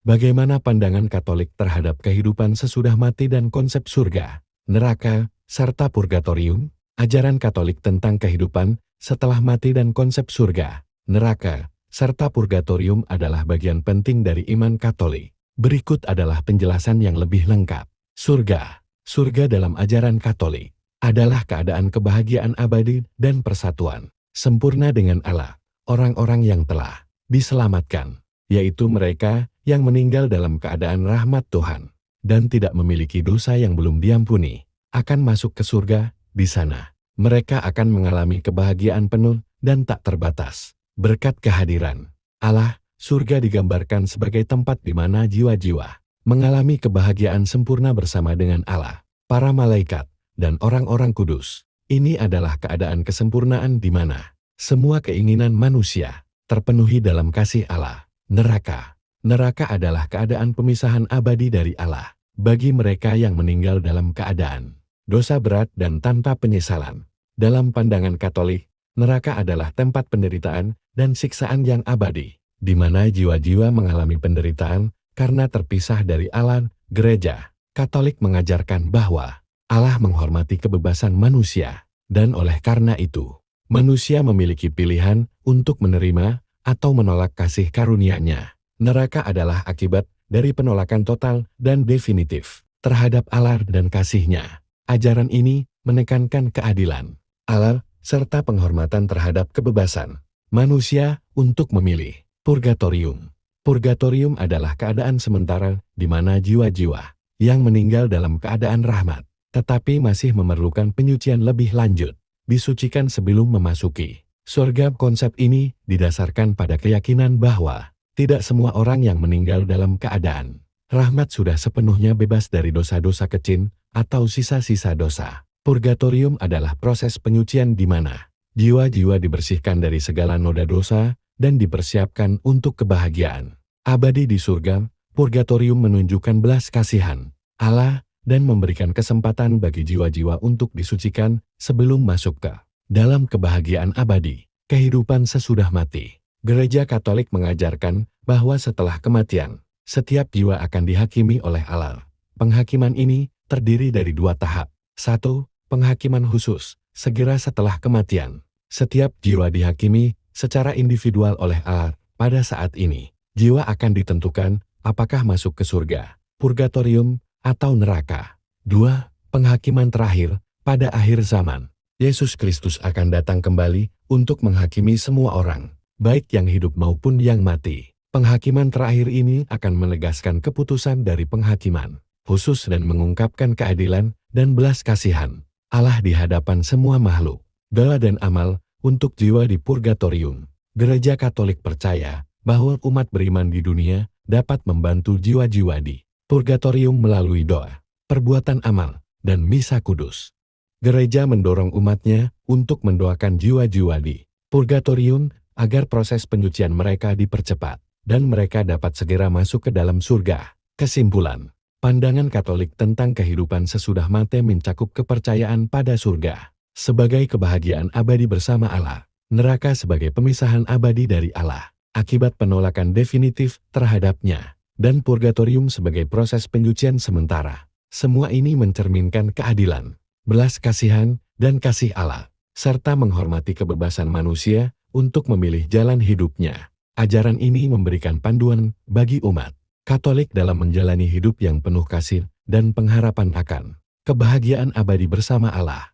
Bagaimana pandangan Katolik terhadap kehidupan sesudah mati dan konsep surga, neraka, serta purgatorium? Ajaran Katolik tentang kehidupan setelah mati dan konsep surga, neraka, serta purgatorium adalah bagian penting dari iman Katolik. Berikut adalah penjelasan yang lebih lengkap. Surga. Surga dalam ajaran Katolik adalah keadaan kebahagiaan abadi dan persatuan sempurna dengan Allah, orang-orang yang telah diselamatkan, yaitu mereka yang meninggal dalam keadaan rahmat Tuhan dan tidak memiliki dosa yang belum diampuni, akan masuk ke surga. Di sana, mereka akan mengalami kebahagiaan penuh dan tak terbatas. Berkat kehadiran Allah, surga digambarkan sebagai tempat di mana jiwa-jiwa mengalami kebahagiaan sempurna bersama dengan Allah, para malaikat, dan orang-orang kudus. Ini adalah keadaan kesempurnaan di mana semua keinginan manusia terpenuhi dalam kasih Allah. Neraka. Neraka adalah keadaan pemisahan abadi dari Allah bagi mereka yang meninggal dalam keadaan dosa berat dan tanpa penyesalan. Dalam pandangan Katolik, neraka adalah tempat penderitaan dan siksaan yang abadi, di mana jiwa-jiwa mengalami penderitaan karena terpisah dari Allah. Gereja Katolik mengajarkan bahwa Allah menghormati kebebasan manusia, dan oleh karena itu, manusia memiliki pilihan untuk menerima atau menolak kasih karunia-Nya. Neraka adalah akibat dari penolakan total dan definitif terhadap Allah dan kasih-Nya. Ajaran ini menekankan keadilan Allah serta penghormatan terhadap kebebasan manusia untuk memilih. Purgatorium. Purgatorium adalah keadaan sementara di mana jiwa-jiwa yang meninggal dalam keadaan rahmat, tetapi masih memerlukan penyucian lebih lanjut, disucikan sebelum memasuki surga. Konsep ini didasarkan pada keyakinan bahwa tidak semua orang yang meninggal dalam keadaan rahmat sudah sepenuhnya bebas dari dosa-dosa kecil atau sisa-sisa dosa. Purgatorium adalah proses penyucian di mana jiwa-jiwa dibersihkan dari segala noda dosa dan dipersiapkan untuk kebahagiaan abadi di surga. Purgatorium menunjukkan belas kasihan Allah dan memberikan kesempatan bagi jiwa-jiwa untuk disucikan sebelum masuk ke dalam kebahagiaan abadi, kehidupan sesudah mati. Gereja Katolik mengajarkan bahwa setelah kematian, setiap jiwa akan dihakimi oleh Allah. Penghakiman ini terdiri dari dua tahap. 1. Penghakiman khusus. Segera setelah kematian, setiap jiwa dihakimi secara individual oleh Allah. Pada saat ini, jiwa akan ditentukan apakah masuk ke surga, purgatorium, atau neraka. 2. Penghakiman terakhir. Pada akhir zaman, Yesus Kristus akan datang kembali untuk menghakimi semua orang, baik yang hidup maupun yang mati. Penghakiman terakhir ini akan menegaskan keputusan dari penghakiman khusus dan mengungkapkan keadilan dan belas kasihan Allah di hadapan semua makhluk. Doa dan amal untuk jiwa di purgatorium. Gereja Katolik percaya bahwa umat beriman di dunia dapat membantu jiwa-jiwa di purgatorium melalui doa, perbuatan amal, dan misa kudus. Gereja mendorong umatnya untuk mendoakan jiwa-jiwa di purgatorium agar proses penyucian mereka dipercepat dan mereka dapat segera masuk ke dalam surga. Kesimpulan, pandangan Katolik tentang kehidupan sesudah mati mencakup kepercayaan pada surga sebagai kebahagiaan abadi bersama Allah, neraka sebagai pemisahan abadi dari Allah akibat penolakan definitif terhadapnya, dan purgatorium sebagai proses penyucian sementara. Semua ini mencerminkan keadilan, belas kasihan, dan kasih Allah, serta menghormati kebebasan manusia untuk memilih jalan hidupnya. Ajaran ini memberikan panduan bagi umat Katolik dalam menjalani hidup yang penuh kasih dan pengharapan akan kebahagiaan abadi bersama Allah.